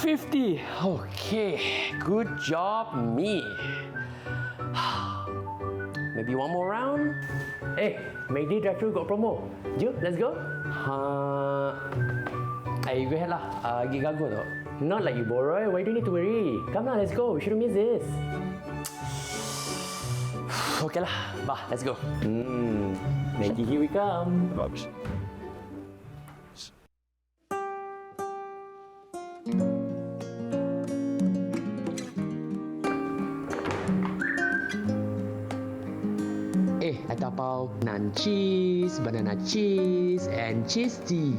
50. Okay, good job me. Maybe one more round. Hey, McD drive-thru got promo. Jom, let's go. Hey, you go ahead lah. Gig gago tau. Not like you borrow. Why do you need to worry? Come on, let's go. We shouldn't miss this. Okay lah. Bah, let's go. McD, here we come. Bagus. I tapau naan cheese, banana cheese, and cheese tea.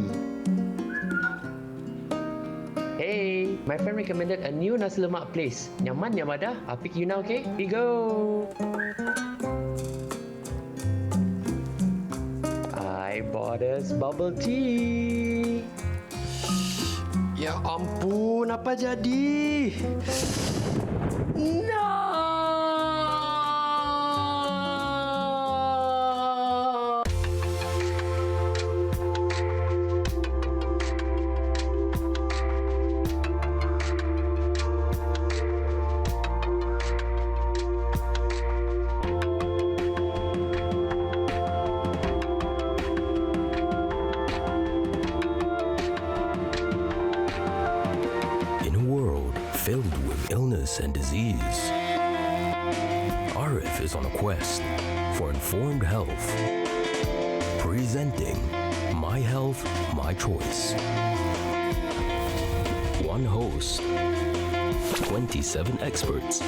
Hey, my friend recommended a new nasi lemak place. Nyaman ya, Mada? I'll pick you now, okay? Here you go. I bought us bubble tea. Ya ampun, apa jadi? No! Filled with illness and disease, Arif is on a quest for informed health. Presenting My Health, My Choice. One host, 27 experts.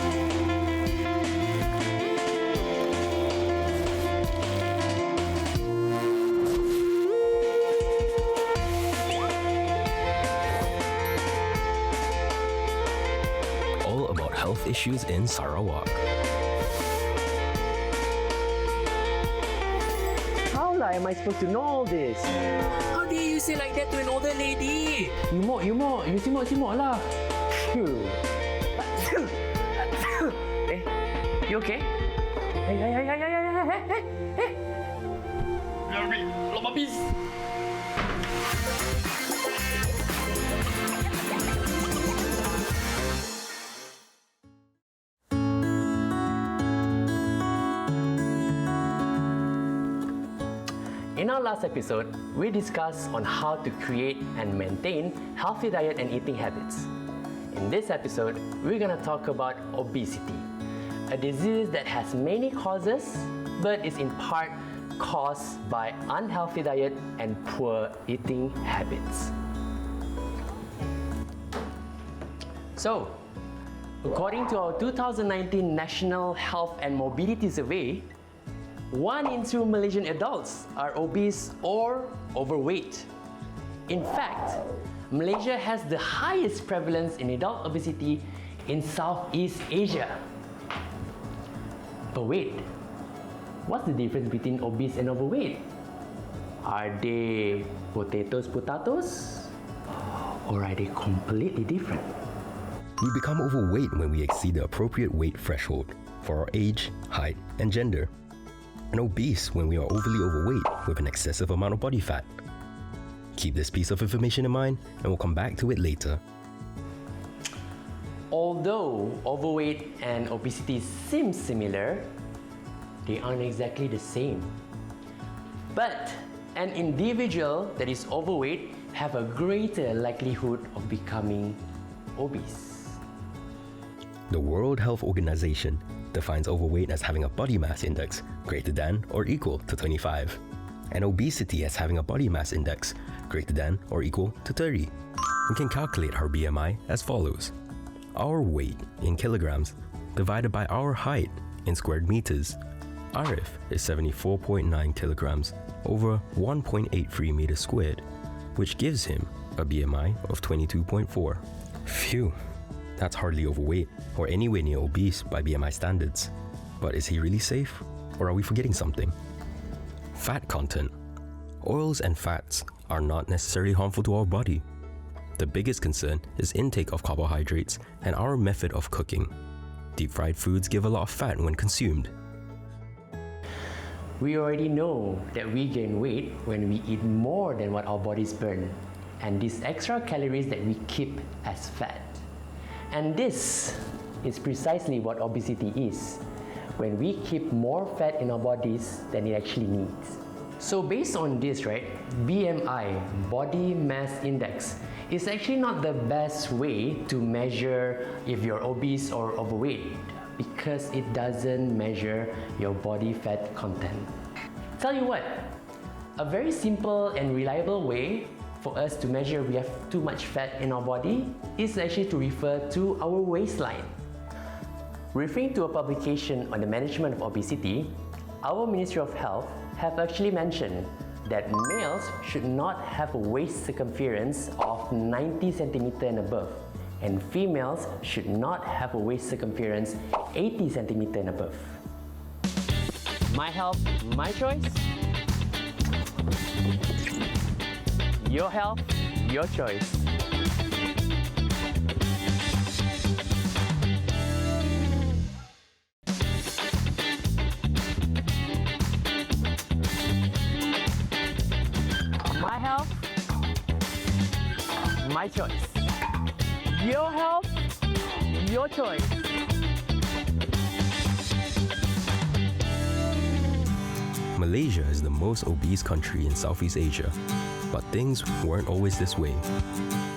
Health issues in Sarawak. How am I supposed to know all this? How dare you say like that to an older lady? You simok lah. You okay? Hey. Lomba bis. In our last episode, we discussed on how to create and maintain healthy diet and eating habits. In this episode, we're going to talk about obesity, a disease that has many causes, but is in part caused by unhealthy diet and poor eating habits. So, according to our 2019 National Health and Mobility Survey, 1 in 2 Malaysian adults are obese or overweight. In fact, Malaysia has the highest prevalence in adult obesity in Southeast Asia. But wait, what's the difference between obese and overweight? Are they potatoes? Or are they completely different? We become overweight when we exceed the appropriate weight threshold for our age, height, and gender. And obese when we are overly overweight with an excessive amount of body fat. Keep this piece of information in mind and we'll come back to it later. Although overweight and obesity seem similar, they aren't exactly the same. But an individual that is overweight have a greater likelihood of becoming obese. The World Health Organization defines overweight as having a body mass index greater than or equal to 25, and obesity as having a body mass index greater than or equal to 30. We can calculate our BMI as follows. Our weight in kilograms divided by our height in squared meters. Arif is 74.9 kilograms over 1.83 meters squared, which gives him a BMI of 22.4. Phew. That's hardly overweight or anywhere near obese by BMI standards. But is he really safe? Or are we forgetting something? Fat content. Oils and fats are not necessarily harmful to our body. The biggest concern is intake of carbohydrates and our method of cooking. Deep fried foods give a lot of fat when consumed. We already know that we gain weight when we eat more than what our bodies burn, and these extra calories that we keep as fat. And this is precisely what obesity is, when we keep more fat in our bodies than it actually needs. So based on this, right, BMI, body mass index, is actually not the best way to measure if you're obese or overweight, because it doesn't measure your body fat content. Tell you what, a very simple and reliable way for us to measure we have too much fat in our body is actually to refer to our waistline. Referring to a publication on the management of obesity, our Ministry of Health have actually mentioned that males should not have a waist circumference of 90 cm and above, and females should not have a waist circumference 80 cm and above. My health, my choice. Your health, your choice. My health, my choice. Your health, your choice. Malaysia is the most obese country in Southeast Asia, but things weren't always this way.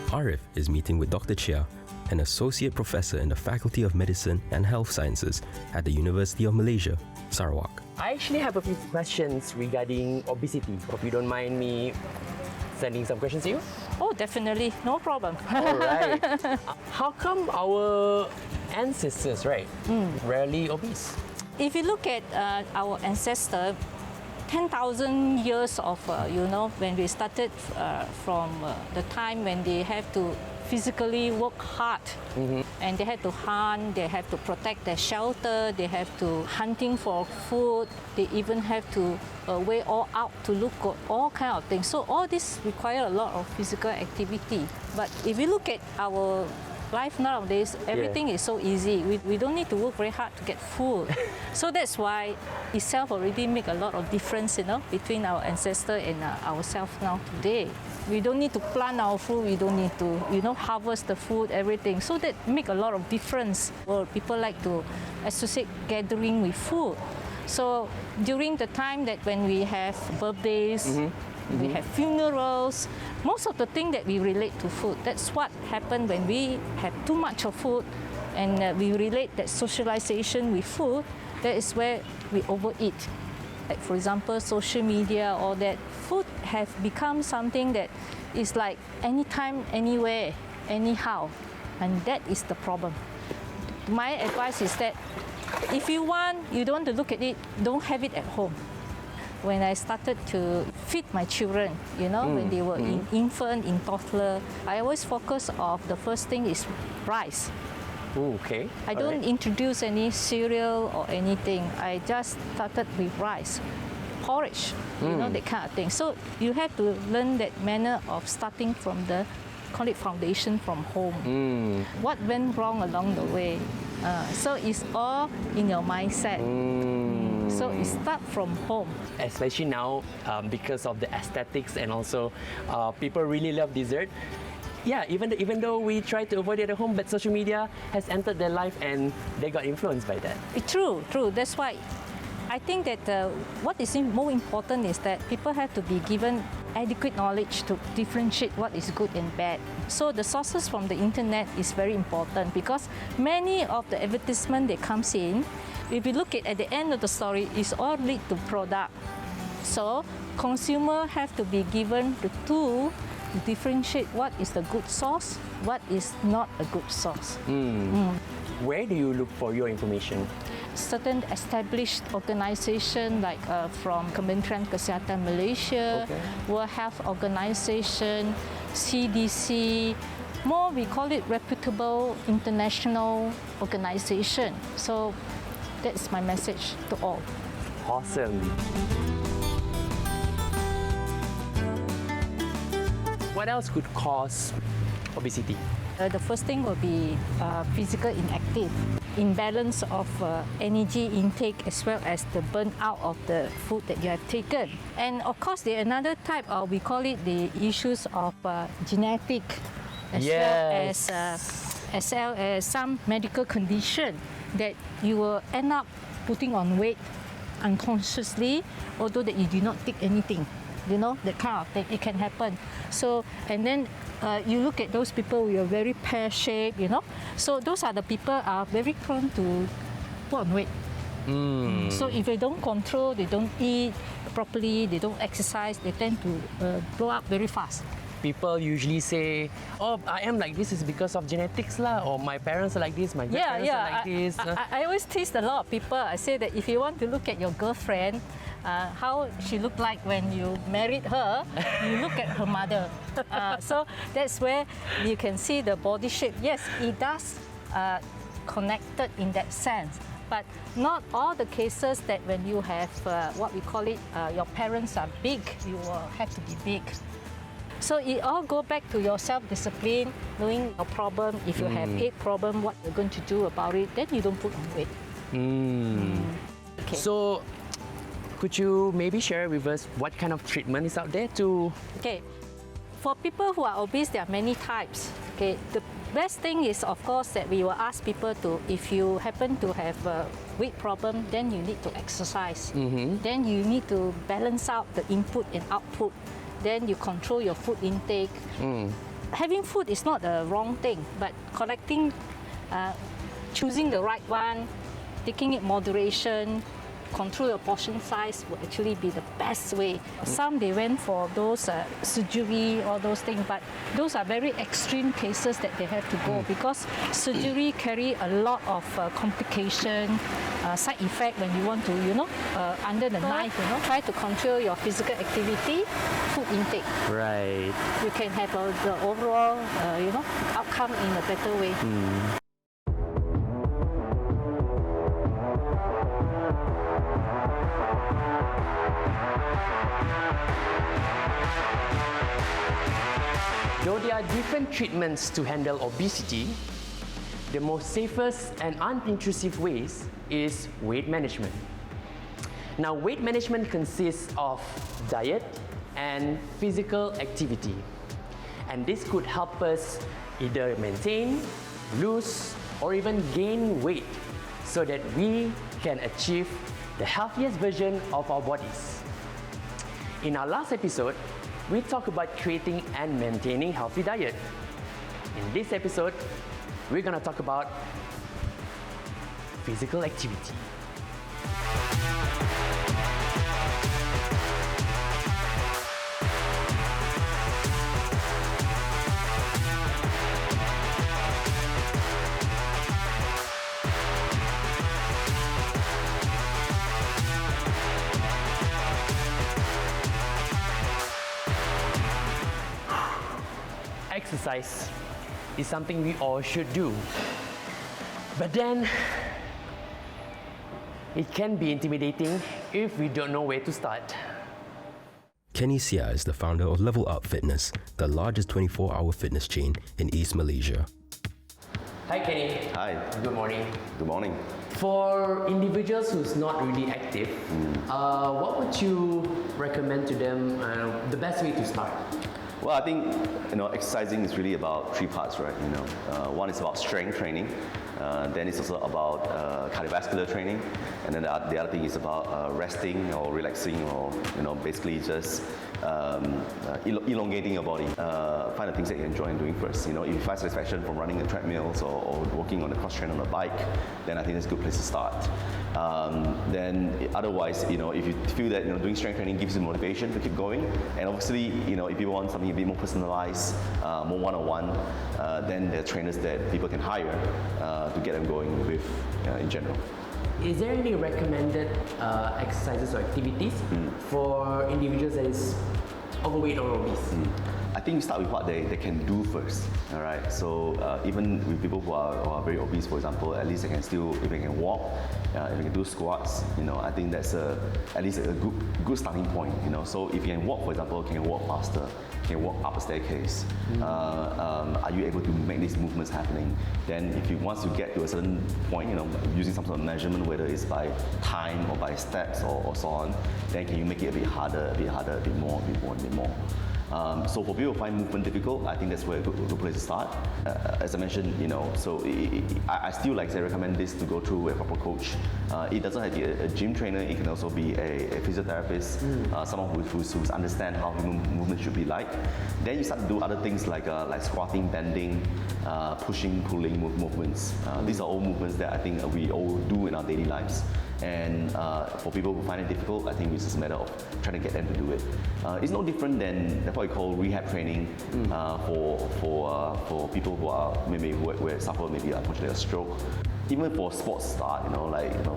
Arif is meeting with Dr. Chia, an associate professor in the Faculty of Medicine and Health Sciences at the University of Malaysia, Sarawak. I actually have a few questions regarding obesity. Hope you don't mind me sending some questions to you. Oh, definitely, no problem. All right. How come our ancestors, right, rarely obese? If you look at our ancestor, 10,000 years of, when we started from the time when they have to physically work hard, and they had to hunt, they have to protect their shelter, they have to hunting for food, they even have to way all out to look at all kind of things. So all this require a lot of physical activity. But if you look at our life nowadays, everything is so easy. We don't need to work very hard to get food. So that's why itself already make a lot of difference, between our ancestor and ourselves now today. We don't need to plant our food, we don't need to, harvest the food, everything. So that make a lot of difference. Well, people like to associate gathering with food. So during the time that when we have birthdays, we have funerals, most of the thing that we relate to food. That's what happened when we have too much of food, and we relate that socialization with food. That is where we overeat. Like for example, social media, all that. Food have become something that is like anytime, anywhere, anyhow, and that is the problem. My advice is that if you don't want to look at it, don't have it at home. When I started to feed my children, when they were in infant, in toddler, I always focus on the first thing is rice. Ooh, okay. I don't introduce any cereal or anything. I just started with rice, porridge, that kind of thing. So you have to learn that manner of starting from the, call it foundation from home. What went wrong along the way? So it's all in your mindset. So it starts from home. Especially now, because of the aesthetics and also people really love dessert. Yeah, even though we try to avoid it at home, but social media has entered their life and they got influenced by that. True. That's why I think that what is more important is that people have to be given adequate knowledge to differentiate what is good and bad. So the sources from the internet is very important, because many of the advertisement that comes in, if you look at the end of the story, it's all lead to product. So consumer have to be given the tool to differentiate what is the good source, what is not a good source. Where do you look for your information? Certain established organization like from Kementerian Kesihatan Malaysia, World Health Organization, CDC, more we call it reputable international organization. So that's my message to all. Awesome. What else could cause obesity? The first thing will be physical inactive, imbalance of energy intake as well as the burnout of the food that you have taken. And of course, the another type, we call it the issues of genetic as well as well as some medical condition that you will end up putting on weight unconsciously, although that you do not take anything. You know, that kind of thing, it can happen. So, and then you look at those people who are very pear-shaped, you know. So those are the people are very prone to put on weight. So if they don't control, they don't eat properly, they don't exercise, they tend to blow up very fast. People usually say, "Oh, I am like this is because of genetics lah," or "My parents are like this, my grandparents are like this." I always tease a lot of people. I say that if you want to look at your girlfriend, how she looked like when you married her, you look at her mother. So that's where you can see the body shape. Yes, it does connected in that sense. But not all the cases that when you have what we call it, your parents are big, you will have to be big. So it all go back to your self-discipline, knowing your problem. If you have a problem, what you're going to do about it, then you don't put on weight. Okay. So, could you maybe share with us what kind of treatment is out there to... Okay, for people who are obese, there are many types. Okay, the best thing is, of course, that we will ask people to, if you happen to have a weight problem, then you need to exercise. Then you need to balance out the input and output. Then you control your food intake. Having food is not the wrong thing, but collecting, choosing the right one, taking it moderation, control your portion size will actually be the best way. Some they went for those surgery, all those things, but those are very extreme cases that they have to go because surgery carry a lot of complication, side effect when you want to, under the knife, try to control your physical activity, food intake. Right. You can have the overall, outcome in a better way. Though there are different treatments to handle obesity, the most safest and unintrusive ways is weight management. Now, weight management consists of diet and physical activity. And this could help us either maintain, lose, or even gain weight so that we can achieve the healthiest version of our bodies. In our last episode, we talked about creating and maintaining healthy diet. In this episode, we're gonna talk about physical activity. Exercise is something we all should do. But then, it can be intimidating if we don't know where to start. Kenny Sia is the founder of Level Up Fitness, the largest 24-hour fitness chain in East Malaysia. Hi Kenny. Hi. Good morning. Good morning. For individuals who's not really active, what would you recommend to them the best way to start? Well, I think exercising is really about three parts, right? One is about strength training, then it's also about cardiovascular training, and then the other thing is about resting or relaxing, or basically just elongating your body. Find the things that you enjoy doing first. If you find satisfaction from running the treadmills or working on the cross train on a bike, then I think that's a good place to start. Then otherwise, if you feel that doing strength training gives you motivation to keep going, and obviously if you want something a bit more personalized, more one-on-one, then there are trainers that people can hire to get them going with in general. Is there any recommended exercises or activities for individuals that is overweight or obese? I think you start with what they can do first. All right. So even with people who are very obese, for example, at least they can still, if they can walk, if they can do squats, I think that's at least a good starting point. So if you can walk, for example, can you walk faster? Can you walk up a staircase? Are you able to make these movements happening? Then once you get to a certain point, using some sort of measurement, whether it's by time or by steps or so on, then can you make it a bit harder, a bit more? So for people who find movement difficult, I think that's where a good place to start. As I mentioned, so I still recommend this to go through a proper coach. It doesn't have to be a gym trainer. It can also be a physiotherapist, someone who understands how human movement should be like. Then you start to do other things like squatting, bending, pushing, pulling movements. These are all movements that I think we all do in our daily lives. And for people who find it difficult, I think it's just a matter of trying to get them to do it. It's no different than what we call rehab training for people who are who suffer maybe unfortunately a stroke. Even for sports stars,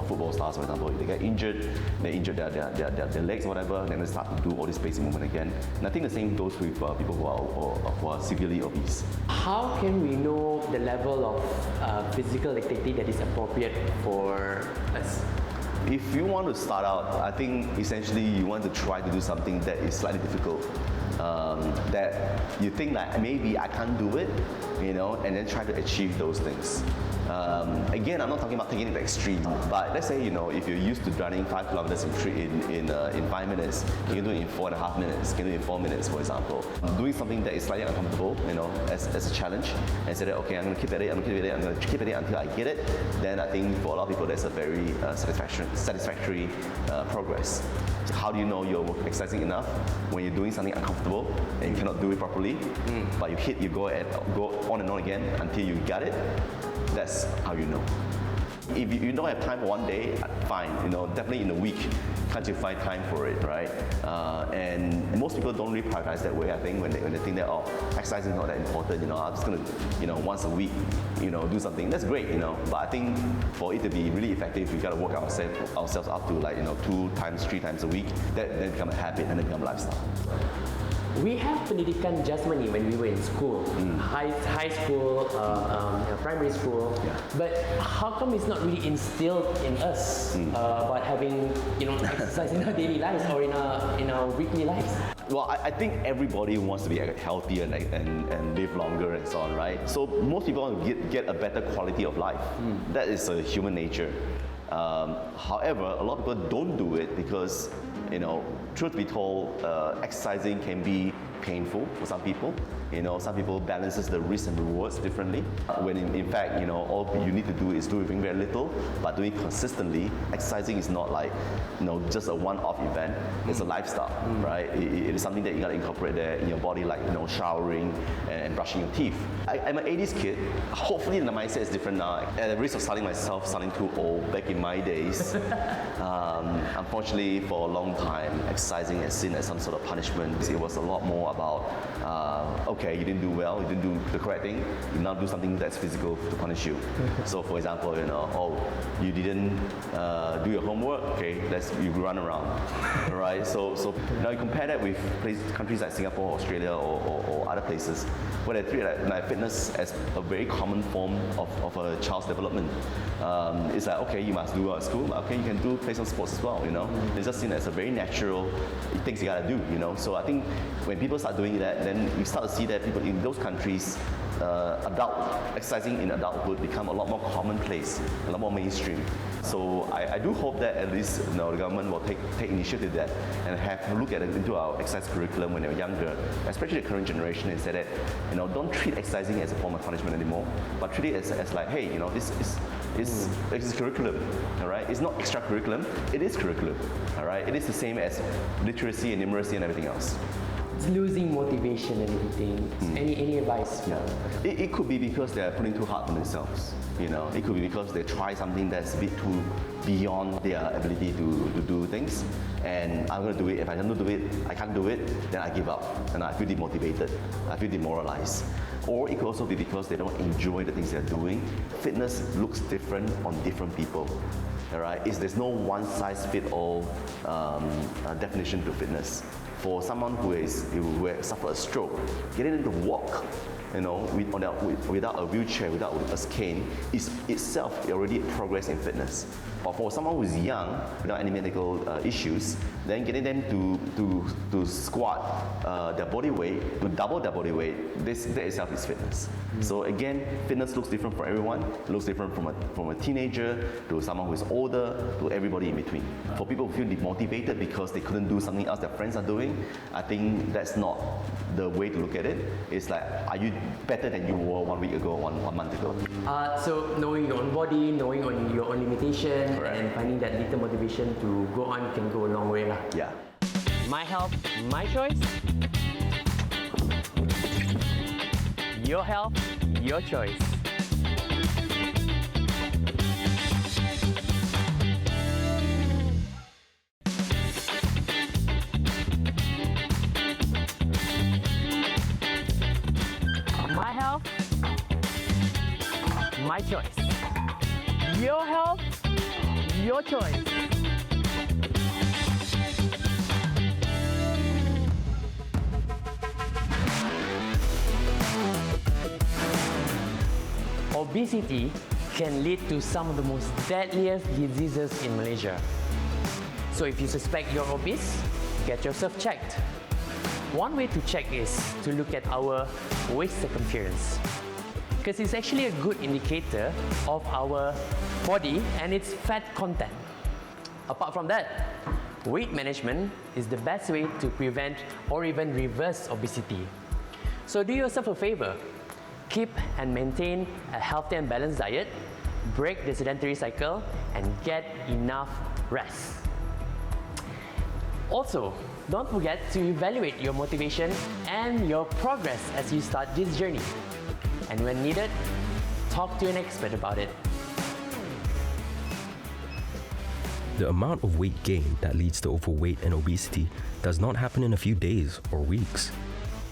football stars, for example, if they get injured, they injure their legs or whatever, then they start to do all this basic movement again. And I think the same goes with people who are severely obese. How can we know the level of physical activity that is appropriate for us? If you want to start out, I think essentially you want to try to do something that is slightly difficult, that you think like maybe I can't do it, and then try to achieve those things. Again, I'm not talking about taking it to the extreme, but let's say, if you're used to running 5 kilometers in 5 minutes, you can do it in 4.5 minutes, you can do it in 4 minutes, for example. Doing something that is slightly uncomfortable, as a challenge, and say that, okay, I'm going to keep at it, I'm going to keep at it until I get it, then I think for a lot of people that's a very satisfactory progress. So how do you know you're exercising enough when you're doing something uncomfortable and you cannot do it properly, but you go on and on again until you got it? That's how you know. If you don't have time for one day, fine. Definitely in a week, can't you find time for it, right? And most people don't really prioritize that way. I think when they think that exercise is not that important. I'm just gonna once a week, do something. That's great, But I think for it to be really effective, we gotta work ourselves up to 2 times, 3 times a week. That then become a habit and then become a lifestyle. We have pendidikan jasmani when we were in school, high school, primary school. Yeah. But how come it's not really instilled in us about having exercise in our daily lives or in our weekly lives? Well, I think everybody wants to be healthier and live longer and so on, right? So most people want to get a better quality of life. That is a human nature. However, a lot of people don't do it because, truth be told, exercising can be painful for some people. Some people balances the risks and rewards differently. When in fact, all you need to do is do very little, but doing it consistently. Exercising is not like, just a one-off event. It's a lifestyle, right? It is something that you got to incorporate there in your body, like showering and brushing your teeth. I'm an 80s kid. Hopefully, the mindset is different now. At the risk of sounding too old, back in my days, unfortunately, for a long time, exercising is seen as some sort of punishment. It was a lot more about, okay, you didn't do well, you didn't do the correct thing, you now do something that's physical to punish you. So for example, you didn't do your homework, okay, you run around, all right? So now you compare that with countries like Singapore, Australia, or other places, where they treat fitness as a very common form of a child's development. It's like, okay, you must do well at school, okay, you can play some sports as well, It's just seen as a very natural things you gotta do, So I think when people start doing that, then you start to see that people in those countries, exercising in adulthood become a lot more commonplace, a lot more mainstream. So I do hope that at least the government will take initiative that and have a look at it into our exercise curriculum when they're younger, especially the current generation, and say that don't treat exercising as a form of punishment anymore, but treat it as like, hey, this is curriculum, all right? It's not extra curriculum, it is curriculum, all right? It is the same as literacy and numeracy and everything else. It's losing motivation and everything. Any advice? Yeah. It could be because they're putting too hard on themselves. It could be because they try something that's a bit too beyond their ability to do things. And I'm going to do it. If I can't do it, then I give up. And I feel demotivated. I feel demoralized. Or it could also be because they don't enjoy the things they're doing. Fitness looks different on different people. All right? There's no one-size-fits-all definition to fitness. For someone who suffered a stroke, getting them to walk, without a wheelchair, without a cane, is itself already progress in fitness. But for someone who's young, without any medical issues, then getting them to squat their body weight, to double their body weight, that itself is fitness. So again, fitness looks different for everyone. It looks different from a teenager to someone who's older to everybody in between. For people who feel demotivated because they couldn't do something else their friends are doing, I think that's not the way to look at it. It's like, are you better than you were 1 week ago, one month ago? So knowing your own body, knowing on your own limitation, Correct. and finding that little motivation to go on can go a long way lah. Yeah. My health, my choice. Your health, your choice. My health, my choice. Your health, your choice. Obesity can lead to some of the most deadliest diseases in Malaysia. So if you suspect you're obese, get yourself checked. One way to check is to look at our waist circumference, because it's actually a good indicator of our body and its fat content. Apart from that, weight management is the best way to prevent or even reverse obesity. So do yourself a favor. Keep and maintain a healthy and balanced diet, break the sedentary cycle, and get enough rest. Also, don't forget to evaluate your motivation and your progress as you start this journey. And when needed, talk to an expert about it. The amount of weight gain that leads to overweight and obesity does not happen in a few days or weeks.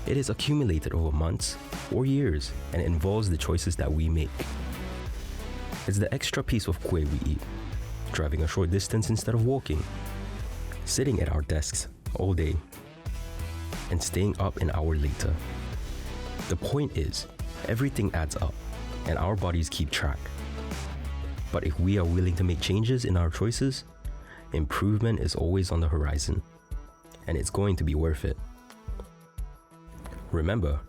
It is accumulated over months or years and it involves the choices that we make. It's the extra piece of kueh we eat, driving a short distance instead of walking, sitting at our desks all day, and staying up an hour later. The point is, everything adds up and our bodies keep track. But if we are willing to make changes in our choices, improvement is always on the horizon, and it's going to be worth it. Remember,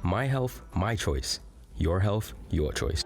my health, my choice. Your health, your choice.